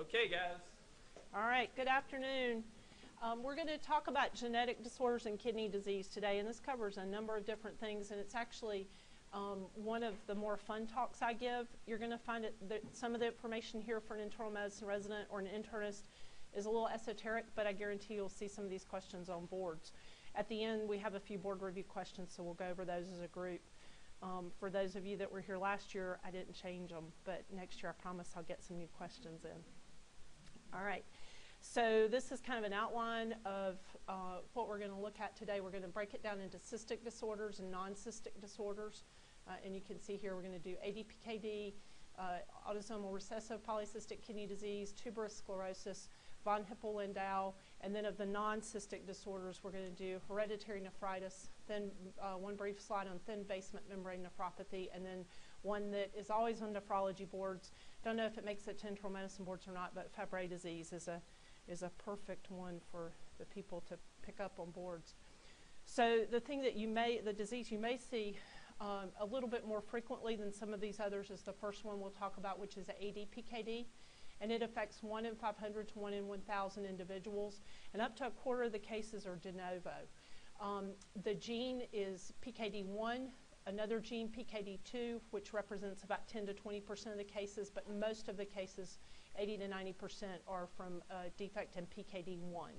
Okay, guys. All right, good afternoon. We're going to talk about genetic disorders and kidney disease today, and this covers a number of different things, and it's actually one of the more fun talks I give. You're going to find that some of the information here for an internal medicine resident or an internist is a little esoteric, but I guarantee you'll see some of these questions on boards. At the end, we have a few board review questions, so we'll go over those as a group. For those of you that were here last year, I didn't change them, but next year I promise I'll get some new questions in. All right, so this is kind of an outline of what we're going to look at today. We're going to break it down into cystic disorders and non-cystic disorders. And you can see here we're going to do ADPKD, Autosomal recessive polycystic kidney disease, tuberous sclerosis, von Hippel Lindau, and then of the non-cystic disorders, we're going to do hereditary nephritis, then one brief slide on thin basement membrane nephropathy, and then one that is always on nephrology boards. Don't know if it makes it to internal medicine boards or not, but Fabry Disease is a perfect one for the people to pick up on boards. So the thing that the disease you may see a little bit more frequently than some of these others is the first one we'll talk about, which is ADPKD. And it affects 1 in 500 to 1 in 1,000 individuals, and up to a quarter of the cases are de novo. The gene is PKD1, another gene PKD2, which represents about 10 to 20% of the cases, but most of the cases, 80 to 90%, are from defect in PKD1.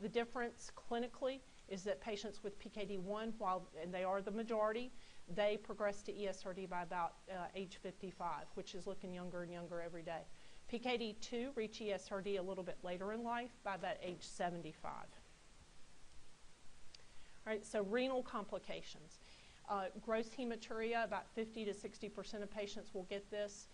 The difference clinically is that patients with PKD1, and they are the majority, they progress to ESRD by about age 55, which is looking younger and younger every day. PKD2 reach ESRD a little bit later in life by about age 75. All right, so renal complications. Gross hematuria, about 50 to 60% of patients will get this.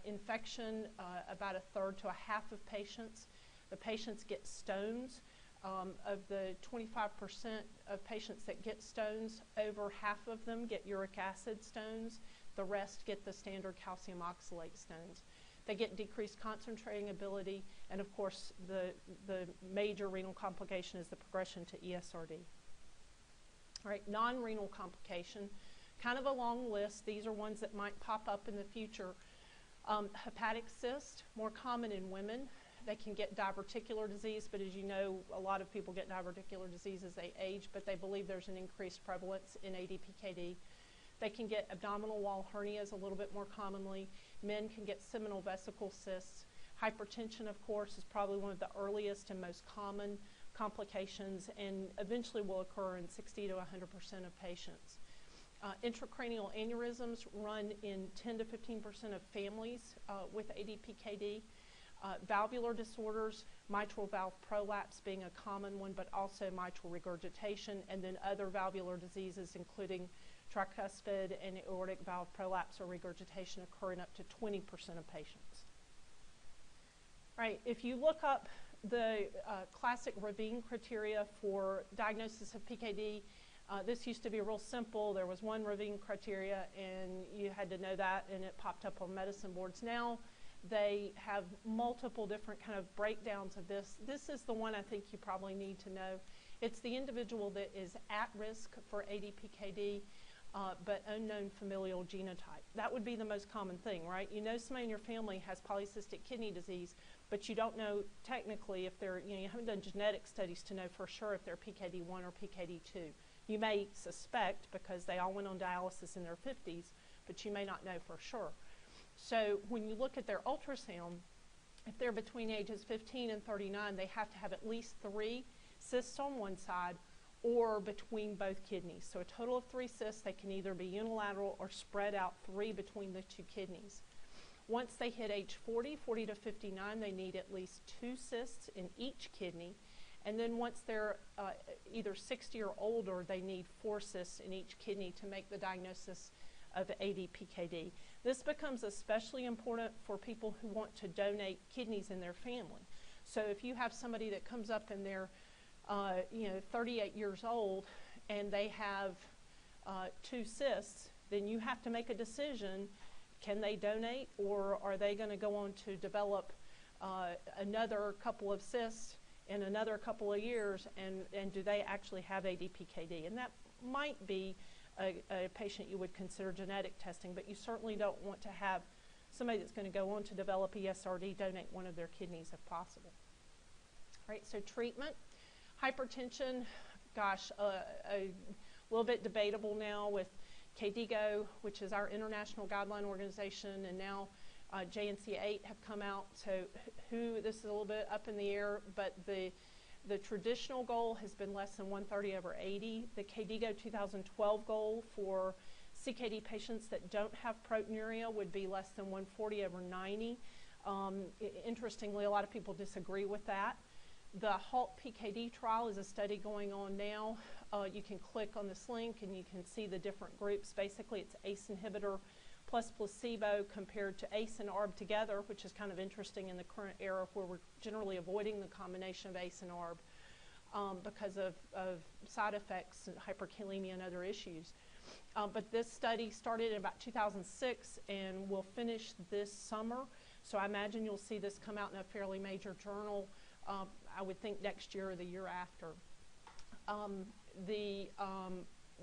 Infection, about a third to a half of patients. The patients get stones. Of the 25% of patients that get stones, over half of them get uric acid stones. The rest get the standard calcium oxalate stones. They get decreased concentrating ability, and of course the major renal complication is the progression to ESRD. All right, non-renal complication, kind of a long list. These are ones that might pop up in the future. Hepatic cyst, more common in women. They can get diverticular disease, but as you know, a lot of people get diverticular disease as they age, but they believe there's an increased prevalence in ADPKD. They can get abdominal wall hernias a little bit more commonly. Men can get seminal vesicle cysts. Hypertension, of course, is probably one of the earliest and most common complications, and eventually will occur in 60 to 100% of patients. Intracranial aneurysms run in 10 to 15% of families with ADPKD. Valvular disorders, mitral valve prolapse being a common one, but also mitral regurgitation, and then other valvular diseases including tricuspid and aortic valve prolapse or regurgitation occurring up to 20% of patients. All right, if you look up the classic Ravine criteria for diagnosis of PKD, this used to be real simple. There was one Ravine criteria and you had to know that, and it popped up on medicine boards. Now they have multiple different kind of breakdowns of this. This is the one I think you probably need to know. It's the individual that is at risk for ADPKD, but unknown familial genotype. That would be the most common thing, right? You know somebody in your family has polycystic kidney disease, but you don't know technically if they're, you haven't done genetic studies to know for sure if they're PKD1 or PKD2. You may suspect because they all went on dialysis in their 50s, but you may not know for sure. So when you look at their ultrasound, if they're between ages 15 and 39, they have to have at least 3 cysts on one side or between both kidneys. So a total of 3 cysts. They can either be unilateral or spread out 3 between the 2 kidneys. Once they hit age 40 to 59, they need at least 2 cysts in each kidney. And then once they're either 60 or older, they need 4 cysts in each kidney to make the diagnosis of ADPKD. This becomes especially important for people who want to donate kidneys in their family. So if you have somebody that comes up and they're 38 years old and they have 2 cysts, then you have to make a decision. Can they donate, or are they going to go on to develop another couple of cysts in another couple of years, and do they actually have ADPKD? And that might be a patient you would consider genetic testing, but you certainly don't want to have somebody that's going to go on to develop ESRD, donate one of their kidneys if possible. All right, so treatment. Hypertension, gosh, a little bit debatable now with KDIGO, which is our international guideline organization, and now JNC8 have come out. So this is a little bit up in the air, but the traditional goal has been less than 130/80. The KDIGO 2012 goal for CKD patients that don't have proteinuria would be less than 140/90. Interestingly, a lot of people disagree with that. The ADPKD trial is a study going on now. You can click on this link and you can see the different groups. Basically, it's ACE inhibitor plus placebo compared to ACE and ARB together, which is kind of interesting in the current era where we're generally avoiding the combination of ACE and ARB because of side effects and hyperkalemia and other issues. But this study started in about 2006 and will finish this summer. So I imagine you'll see this come out in a fairly major journal, I would think next year or the year after. The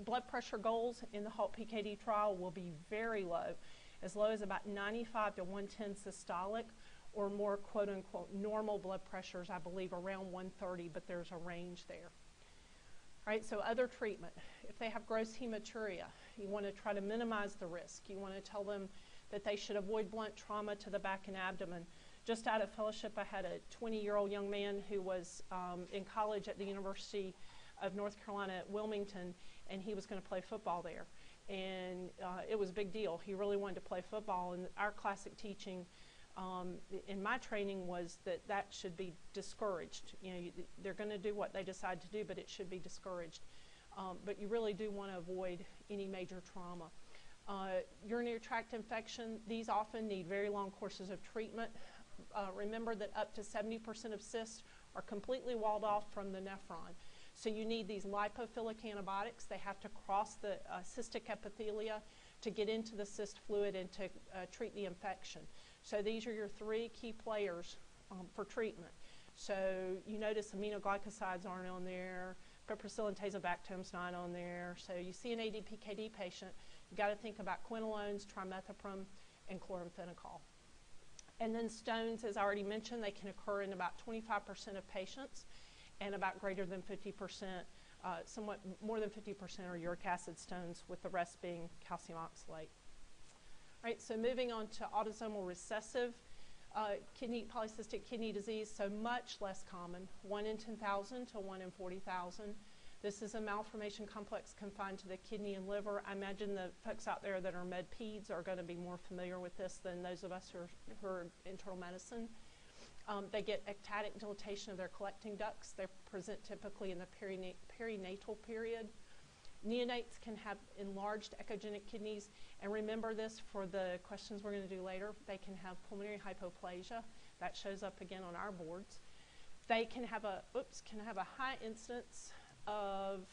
blood pressure goals in the ADPKD trial will be very low as about 95 to 110 systolic, or more quote-unquote normal blood pressures, I believe around 130, but there's a range there. All right, so other treatment. If they have gross hematuria, you want to try to minimize the risk. You want to tell them that they should avoid blunt trauma to the back and abdomen. Just out of fellowship, I had a 20-year-old young man who was in college at the University of North Carolina at Wilmington, and he was going to play football there. And it was a big deal. He really wanted to play football, and our classic teaching in my training was that should be discouraged. You know, they're going to do what they decide to do, but it should be discouraged. But you really do want to avoid any major trauma. Urinary tract infection, these often need very long courses of treatment. Remember that up to 70% of cysts are completely walled off from the nephron. So you need these lipophilic antibiotics. They have to cross the cystic epithelia to get into the cyst fluid and to treat the infection. So these are your three key players for treatment. So you notice aminoglycosides aren't on there, piperacillin tazobactam's not on there. So you see an ADPKD patient, you got to think about quinolones, trimethoprim, and chloramphenicol. And then stones, as I already mentioned, they can occur in about 25% of patients, and about greater than 50%, somewhat more than 50% are uric acid stones, with the rest being calcium oxalate. All right, so moving on to autosomal recessive polycystic kidney disease, so much less common, 1 in 10,000 to 1 in 40,000. This is a malformation complex confined to the kidney and liver. I imagine the folks out there that are med-peds are going to be more familiar with this than those of us who are internal medicine. They get ectatic dilatation of their collecting ducts. They present typically in the perinatal period. Neonates can have enlarged echogenic kidneys, and remember this for the questions we're going to do later. They can have pulmonary hypoplasia. That shows up again on our boards. They can have a high incidence of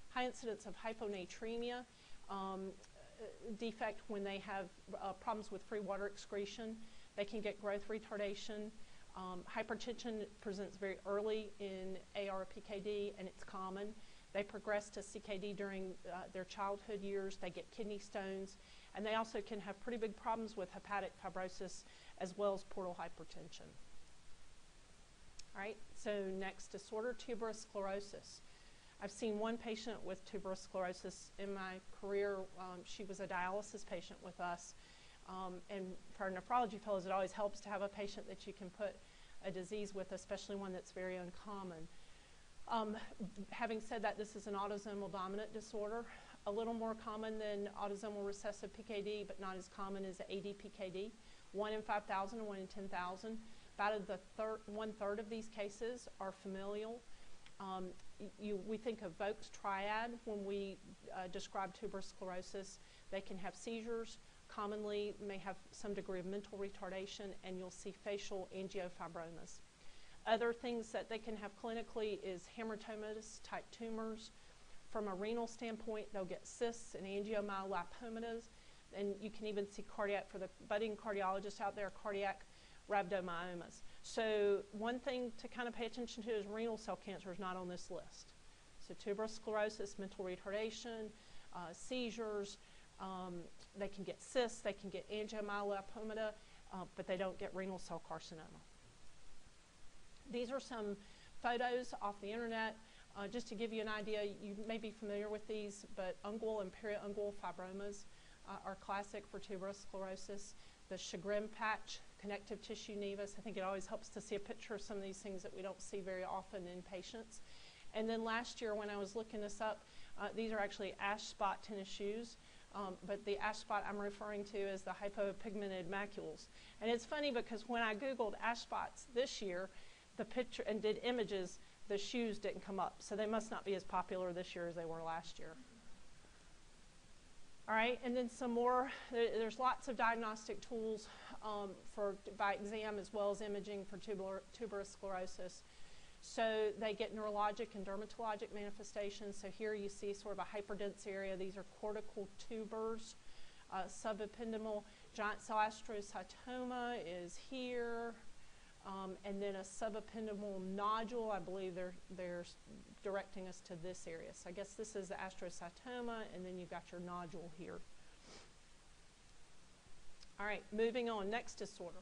high incidence of hyponatremia, defect when they have problems with free water excretion. They can get growth retardation. Hypertension presents very early in ARPKD, and it's common. They progress to CKD during their childhood years. They get kidney stones, and they also can have pretty big problems with hepatic fibrosis as well as portal hypertension. All right, so next disorder, tuberous sclerosis. I've seen one patient with tuberous sclerosis in my career. She was a dialysis patient with us. And for our nephrology fellows, it always helps to have a patient that you can put a disease with, especially one that's very uncommon. Having said that, this is an autosomal dominant disorder, a little more common than autosomal recessive PKD, but not as common as ADPKD. 1 in 5,000 and 1 in 10,000. About one-third of these cases are familial. We think of Vogel's triad when we describe tuberous sclerosis. They can have seizures, commonly may have some degree of mental retardation, and you'll see facial angiofibromas. Other things that they can have clinically is hamartomatous type tumors. From a renal standpoint, they'll get cysts and angiomyolipomas, and you can even see cardiac, for the budding cardiologists out there, cardiac rhabdomyomas. So one thing to kind of pay attention to is renal cell cancer is not on this list. So tuberous sclerosis, mental retardation, seizures, They can get cysts, they can get angiomyolipoma, but they don't get renal cell carcinoma. These are some photos off the internet. Just to give you an idea, you may be familiar with these, but ungual and periungual fibromas are classic for tuberous sclerosis. The chagrin patch, connective tissue nevus, I think it always helps to see a picture of some of these things that we don't see very often in patients. And then last year when I was looking this up, these are actually ash spot tennis shoes, but the ash spot I'm referring to is the hypopigmented macules. And it's funny because when I Googled ash spots this year, the picture and did images, the shoes didn't come up. So they must not be as popular this year as they were last year. All right, and then some more. There's lots of diagnostic tools by exam as well as imaging for tuberous sclerosis. So they get neurologic and dermatologic manifestations. So here you see sort of a hyperdense area. These are cortical tubers. Subependymal giant cell astrocytoma is here. And then a subependymal nodule, I believe they're directing us to this area. So I guess this is the astrocytoma, and then you've got your nodule here. All right, moving on, next disorder,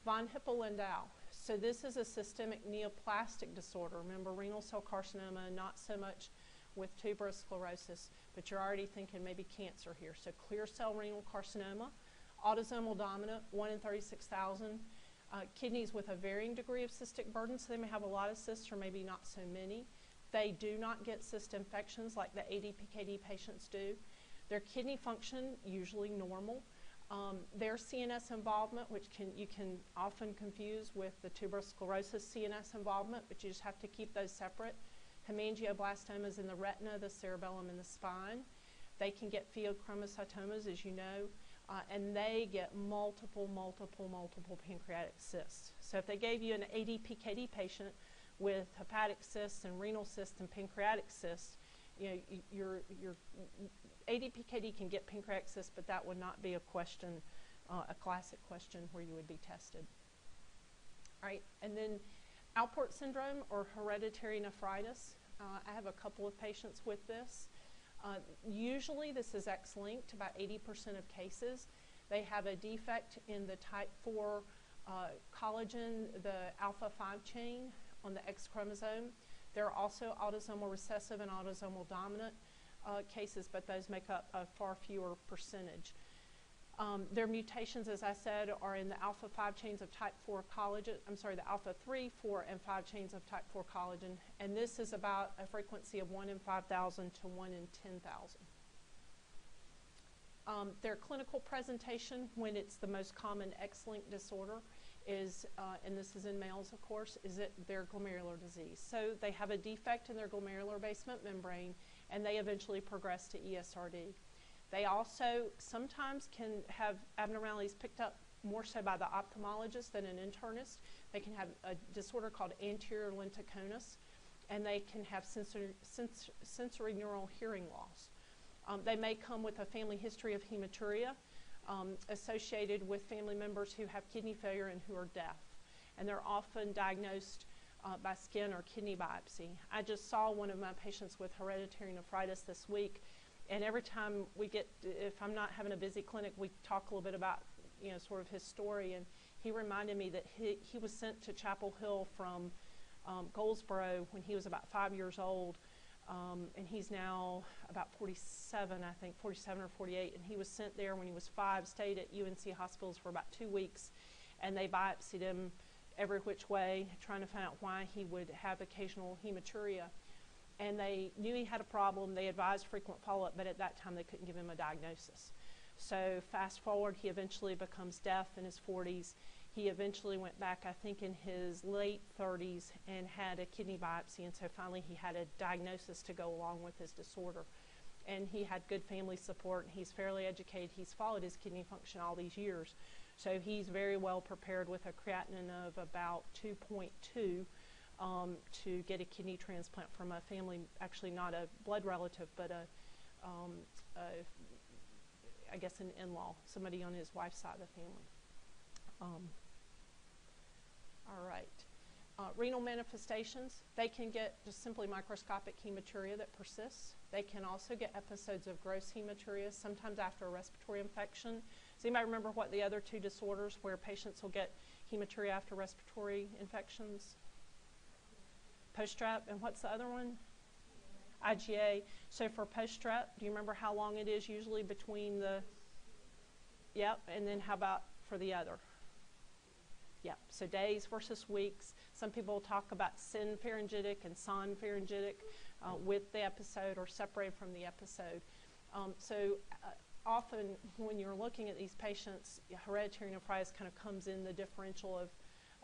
von Hippel Lindau. So this is a systemic neoplastic disorder. Remember, renal cell carcinoma, not so much with tuberous sclerosis, but you're already thinking maybe cancer here. So clear cell renal carcinoma, autosomal dominant, 1 in 36,000. Kidneys with a varying degree of cystic burden, so they may have a lot of cysts or maybe not so many. They do not get cyst infections like the ADPKD patients do. Their kidney function, usually normal. Their CNS involvement, which you can often confuse with the tuberous sclerosis CNS involvement, but you just have to keep those separate. Hemangioblastomas in the retina, the cerebellum, and the spine. They can get pheochromocytomas, as you know. And they get multiple pancreatic cysts. So if they gave you an ADPKD patient with hepatic cysts and renal cysts and pancreatic cysts, you know, your ADPKD can get pancreatic cysts, but that would not be a question, a classic question where you would be tested. All right, and then Alport syndrome or hereditary nephritis. I have a couple of patients with this. Usually this is X-linked, about 80% of cases. They have a defect in the type 4 collagen, the alpha 5 chain on the X chromosome. There are also autosomal recessive and autosomal dominant cases, but those make up a far fewer percentage. Their mutations, as I said, are in the alpha 5 chains of type 4 collagen, the alpha 3, 4, and 5 chains of type 4 collagen, and this is about a frequency of 1 in 5,000 to 1 in 10,000. Their clinical presentation, when it's the most common X-linked disorder, is, and this is in males, of course, is their glomerular disease. So they have a defect in their glomerular basement membrane, and they eventually progress to ESRD. They also sometimes can have abnormalities picked up more so by the ophthalmologist than an internist. They can have a disorder called anterior lenticonus, and they can have sensory neural hearing loss. They may come with a family history of hematuria associated with family members who have kidney failure and who are deaf. And they're often diagnosed by skin or kidney biopsy. I just saw one of my patients with hereditary nephritis this week, and every time we get, if I'm not having a busy clinic, we talk a little bit about, you know, sort of his story, and he reminded me that he was sent to Chapel Hill from Goldsboro when he was about 5 years old, and he's now about 47, I think, 47 or 48, and he was sent there when he was 5, stayed at UNC hospitals for about 2 weeks, and they biopsied him every which way, trying to find out why he would have occasional hematuria. And they knew he had a problem. They advised frequent follow-up, but at that time they couldn't give him a diagnosis. So fast forward, he eventually becomes deaf in his 40s. He eventually went back, I think, in his late 30s and had a kidney biopsy, and so finally he had a diagnosis to go along with his disorder. And he had good family support, and he's fairly educated. He's followed his kidney function all these years. So he's very well prepared with a creatinine of about 2.2 to get a kidney transplant from a family, actually not a blood relative, but I guess an in-law, somebody on his wife's side of the family. All right. Renal manifestations, they can get just simply microscopic hematuria that persists. They can also get episodes of gross hematuria, sometimes after a respiratory infection. Does anybody remember what the other two disorders where patients will get hematuria after respiratory infections? Post-strep, and what's the other one? IgA. So for post-strep, do you remember how long it is usually between the, yep, and then how about for the other? Yep, so days versus weeks. Some people talk about synpharyngitic and sonpharyngitic with the episode or separated from the episode. Often when you're looking at these patients, hereditary nephritis kind of comes in the differential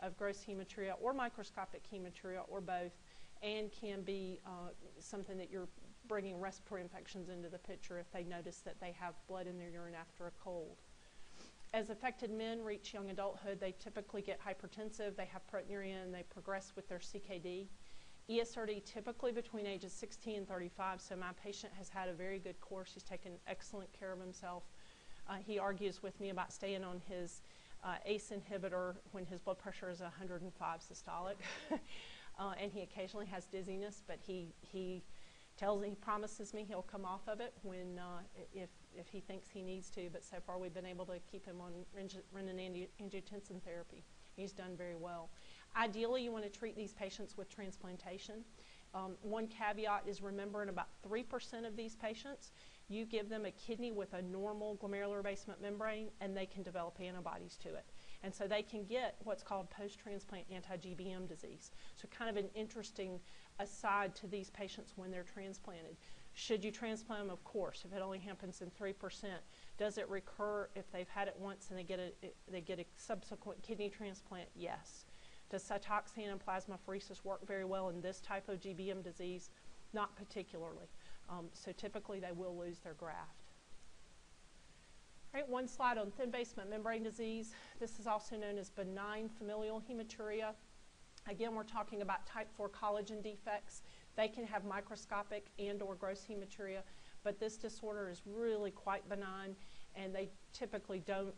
of gross hematuria or microscopic hematuria or both, and can be something that you're bringing respiratory infections into the picture if they notice that they have blood in their urine after a cold. As affected men reach young adulthood, they typically get hypertensive, they have proteinuria, and they progress with their CKD. ESRD typically between ages 16 and 35, so my patient has had a very good course. He's taken excellent care of himself. He argues with me about staying on his ACE inhibitor when his blood pressure is 105 systolic. And he occasionally has dizziness, but he promises me he'll come off of it when if he thinks he needs to. But so far we've been able to keep him on renin-angiotensin therapy. He's done very well. Ideally, you want to treat these patients with transplantation. One caveat is, remember, in about 3% of these patients, you give them a kidney with a normal glomerular basement membrane, and they can develop antibodies to it. And so they can get what's called post-transplant anti-GBM disease. So kind of an interesting aside to these patients when they're transplanted. Should you transplant them? Of course, if it only happens in 3%. Does it recur if they've had it once and they get a subsequent kidney transplant? Yes. Does cytoxan and plasmapheresis work very well in this type of GBM disease? Not particularly. So typically they will lose their graft. All right, one slide on thin basement membrane disease. This is also known as benign familial hematuria. Again, we're talking about type 4 collagen defects. They can have microscopic and or gross hematuria, but this disorder is really quite benign, and they typically don't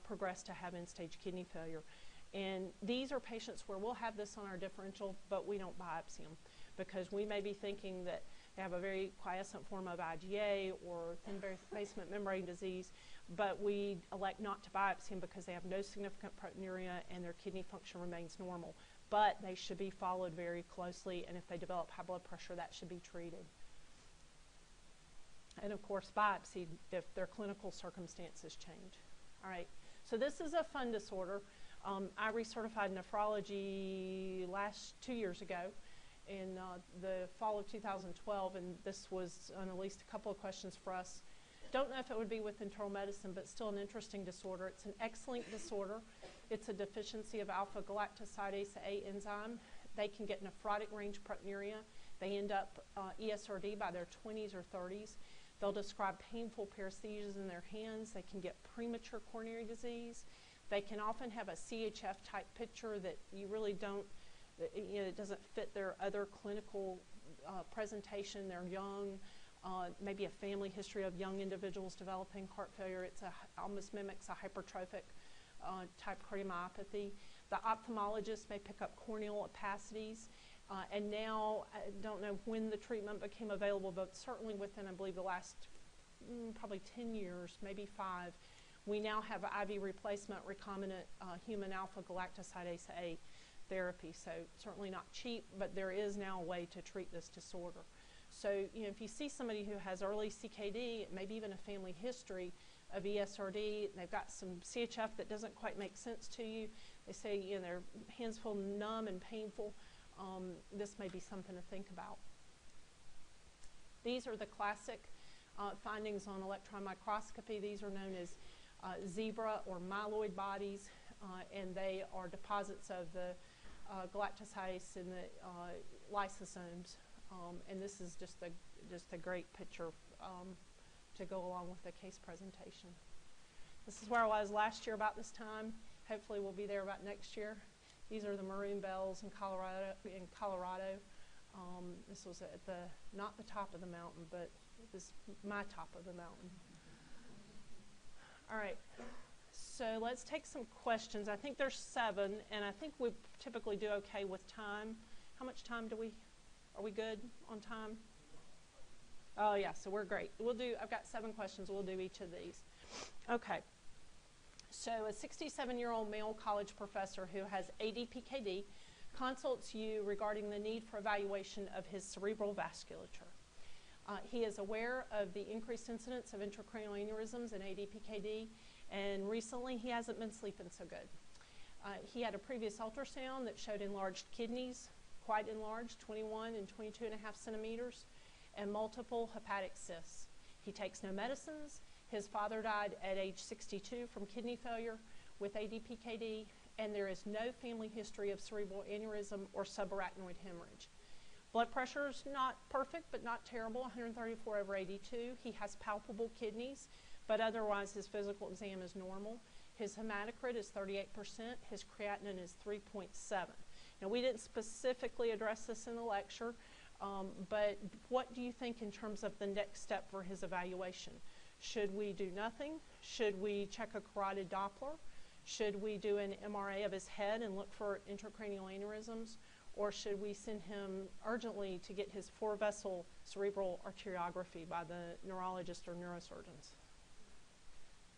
progress to have end-stage kidney failure. And these are patients where we'll have this on our differential, but we don't biopsy them because we may be thinking that they have a very quiescent form of IgA or thin basement membrane disease, but we elect not to biopsy them because they have no significant proteinuria and their kidney function remains normal. But they should be followed very closely, and if they develop high blood pressure, that should be treated. And of course, biopsy if their clinical circumstances change. All right, so this is a fun disorder. I recertified nephrology 2 years ago in the fall of 2012, and this was on at least a couple of questions for us. Don't know if it would be with internal medicine, but still an interesting disorder. It's an X-linked disorder. It's a deficiency of alpha-galactosidase A enzyme. They can get nephrotic range proteinuria. They end up ESRD by their 20s or 30s. They'll describe painful paresthesias in their hands. They can get premature coronary disease. They can often have a CHF type picture that you really don't, it doesn't fit their other clinical presentation. They're young, maybe a family history of young individuals developing heart failure. It almost mimics a hypertrophic type cardiomyopathy. The ophthalmologist may pick up corneal opacities. And now, I don't know when the treatment became available, but certainly within, I believe, the last probably 10 years, maybe 5, we now have IV replacement recombinant human alpha-galactosidase A therapy. So certainly not cheap, but there is now a way to treat this disorder. So if you see somebody who has early CKD, maybe even a family history of ESRD, they've got some CHF that doesn't quite make sense to you, they say their hands feel numb and painful, this may be something to think about. These are the classic findings on electron microscopy. These are known as zebra or myeloid bodies, and they are deposits of the galactosidase in the lysosomes. And this is just a great picture to go along with the case presentation. This is where I was last year about this time. Hopefully we'll be there about next year. These are the maroon bells in Colorado. This was at not the top of the mountain, but it was my top of the mountain. All right, so So let's take some questions. I think there's 7, and I think we typically do okay with time. How much time are we good on time? Oh yeah, so we're great. I've got 7 questions, we'll do each of these. Okay, so a 67-year-old male college professor who has ADPKD consults you regarding the need for evaluation of his cerebral vasculature. He is aware of the increased incidence of intracranial aneurysms and ADPKD, and recently he hasn't been sleeping so good. He had a previous ultrasound that showed enlarged kidneys, quite enlarged, 21 and 22.5 centimeters, and multiple hepatic cysts. He takes no medicines. His father died at age 62 from kidney failure with ADPKD, and there is no family history of cerebral aneurysm or subarachnoid hemorrhage. Blood pressure is not perfect, but not terrible, 134/82. He has palpable kidneys, but otherwise his physical exam is normal. His hematocrit is 38%. His creatinine is 3.7. Now, we didn't specifically address this in the lecture, but what do you think in terms of the next step for his evaluation? Should we do nothing? Should we check a carotid Doppler? Should we do an MRA of his head and look for intracranial aneurysms? Or should we send him urgently to get his 4-vessel cerebral arteriography by the neurologist or neurosurgeons?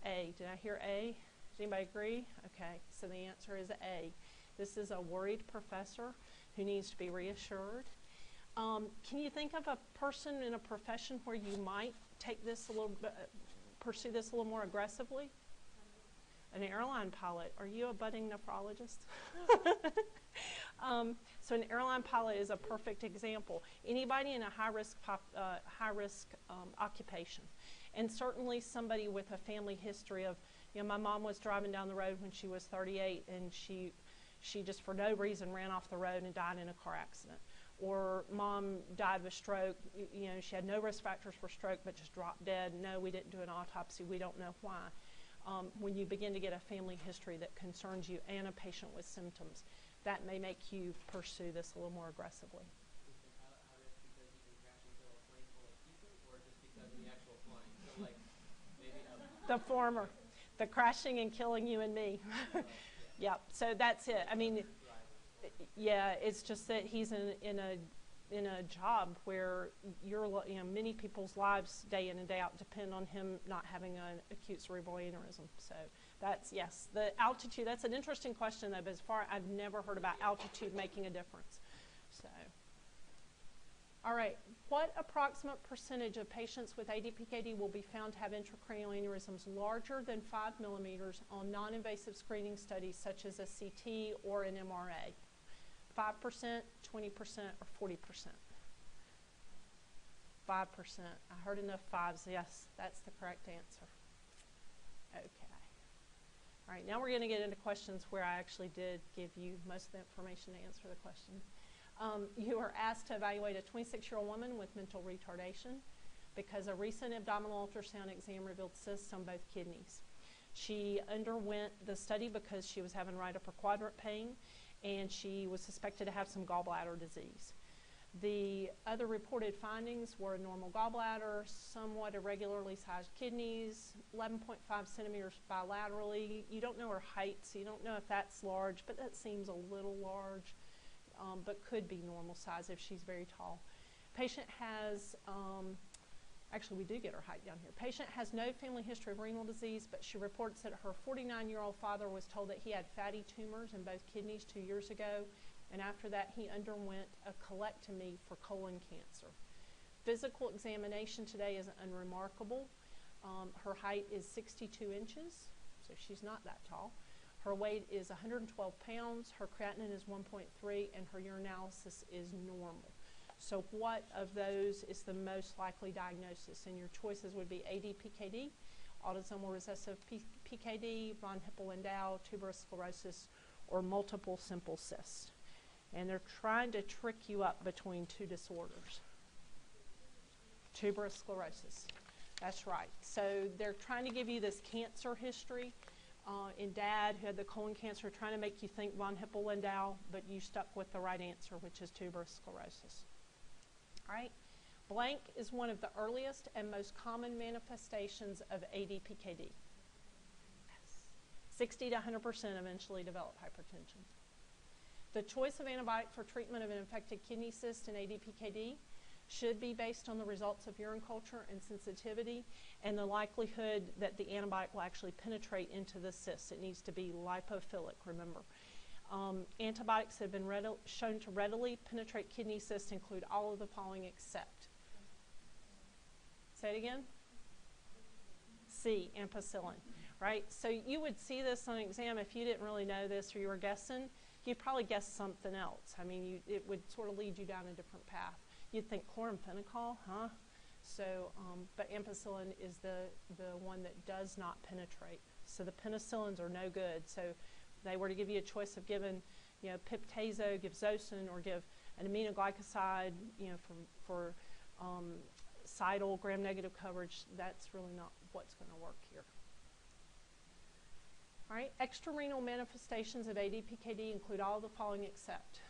A. Did I hear A? Does anybody agree? Okay, so the answer is A. This is a worried professor who needs to be reassured. Can you think of a person in a profession where you might take this a little bit, pursue this a little more aggressively? An airline pilot. Are you a budding nephrologist? So an airline pilot is a perfect example. Anybody in a high-risk occupation, and certainly somebody with a family history of, my mom was driving down the road when she was 38, and she just for no reason ran off the road and died in a car accident. Or mom died of a stroke. She had no risk factors for stroke, but just dropped dead. No, we didn't do an autopsy. We don't know why. When you begin to get a family history that concerns you and a patient with symptoms, that may make you pursue this a little more aggressively. How risky because you can crash into a plane full of people, or just because of the actual flying? So like maybe the former, the crashing and killing you and me. Yeah, so that's it. I mean, yeah, it's just that he's in a job where many people's lives day in and day out depend on him not having an acute cerebral aneurysm. So that's, yes, the altitude, that's an interesting question though, but as far, I've never heard about altitude making a difference. So, all right, what approximate percentage of patients with ADPKD will be found to have intracranial aneurysms larger than 5 millimeters on non-invasive screening studies such as a CT or an MRA? 5%, 20%, or 40%? 5%. I heard enough fives. Yes, that's the correct answer. Okay. All right, now we're going to get into questions where I actually did give you most of the information to answer the question. You are asked to evaluate a 26-year-old woman with mental retardation because a recent abdominal ultrasound exam revealed cysts on both kidneys. She underwent the study because she was having right upper quadrant pain, and she was suspected to have some gallbladder disease. The other reported findings were a normal gallbladder, somewhat irregularly sized kidneys, 11.5 centimeters bilaterally. You don't know her height, so you don't know if that's large, but that seems a little large, but could be normal size if she's very tall. Patient has, actually we do get her height down here. Patient has no family history of renal disease, but she reports that her 49-year-old father was told that he had fatty tumors in both kidneys 2 years ago, and after that he underwent a colectomy for colon cancer. Physical examination today is unremarkable. Her height is 62 inches, so she's not that tall. Her weight is 112 pounds, her creatinine is 1.3, and her urinalysis is normal. So what of those is the most likely diagnosis? And your choices would be ADPKD, autosomal recessive PKD, von Hippel Lindau, tuberous sclerosis, or multiple simple cysts. And they're trying to trick you up between 2 disorders. Tuberous sclerosis. That's right. So they're trying to give you this cancer history in Dad, who had the colon cancer, trying to make you think von Hippel Lindau, but you stuck with the right answer, which is tuberous sclerosis. All right. Blank is one of the earliest and most common manifestations of ADPKD. Yes. 60 to 100% eventually develop hypertension. The choice of antibiotic for treatment of an infected kidney cyst in ADPKD should be based on the results of urine culture and sensitivity and the likelihood that the antibiotic will actually penetrate into the cyst. It needs to be lipophilic, remember. Antibiotics that have been shown to readily penetrate kidney cysts include all of the following except. Say it again? C, ampicillin, right? So you would see this on exam if you didn't really know this or you were guessing. You'd probably guess something else. I mean, it would sort of lead you down a different path. You'd think chloramphenicol, huh? So, but ampicillin is the one that does not penetrate. So the penicillins are no good. So they were to give you a choice of giving, piptazo, give Zosyn, or give an aminoglycoside, for cidal gram-negative coverage. That's really not what's going to work here. All right, extrarenal manifestations of ADPKD include all the following except.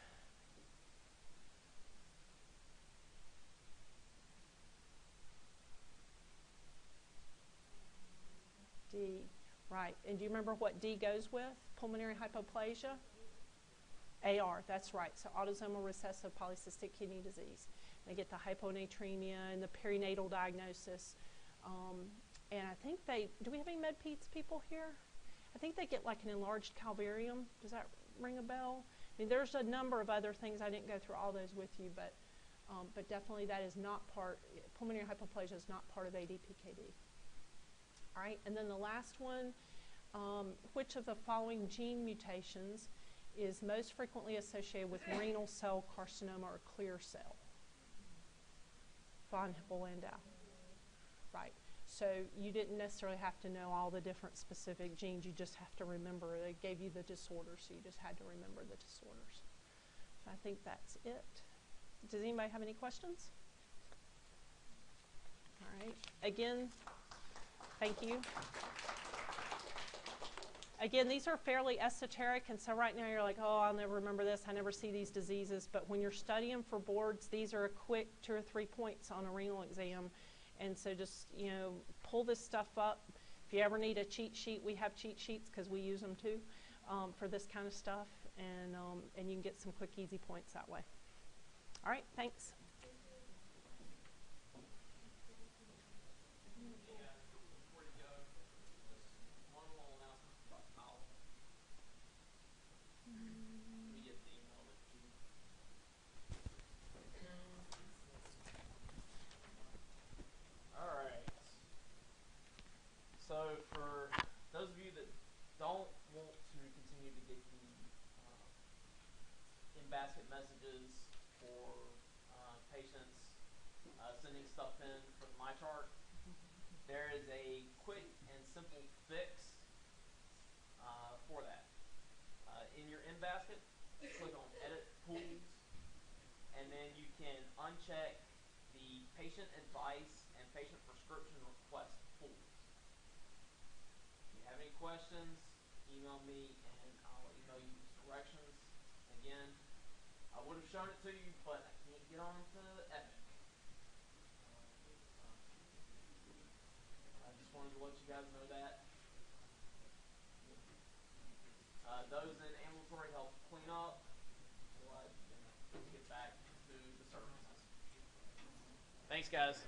D, right. And do you remember what D goes with? Pulmonary hypoplasia? AR, that's right. So autosomal recessive polycystic kidney disease. They get the hyponatremia and the perinatal diagnosis. And I think do we have any med-peds people here? I think they get like an enlarged calvarium. Does that ring a bell? I mean, there's a number of other things. I didn't go through all those with you, but definitely that is not pulmonary hypoplasia is not part of ADPKD. All right, and then the last one, which of the following gene mutations is most frequently associated with renal cell carcinoma or clear cell? Von Hippel Lindau. Right. So you didn't necessarily have to know all the different specific genes. You just have to remember. They gave you the disorders, so you just had to remember the disorders. So I think that's it. Does anybody have any questions? All right. Again, thank you. Again, these are fairly esoteric, and so right now you're like, oh, I'll never remember this. I never see these diseases. But when you're studying for boards, these are a quick 2 or 3 points on a renal exam. And so just, pull this stuff up. If you ever need a cheat sheet, we have cheat sheets because we use them too for this kind of stuff. And you can get some quick, easy points that way. All right, thanks. So for those of you that don't want to continue to get the in-basket messages for patients sending stuff in for the MyChart, there is a quick and simple fix for that. In your in-basket, click on Edit Pools, and then you can uncheck the patient advice and patient prescription request pools. If you have any questions, email me and I'll email you directions. Again, I would have shown it to you, but I can't get on to Epic. I just wanted to let you guys know that. Those in ambulatory help clean up. Let's get back to the services. Thanks, guys.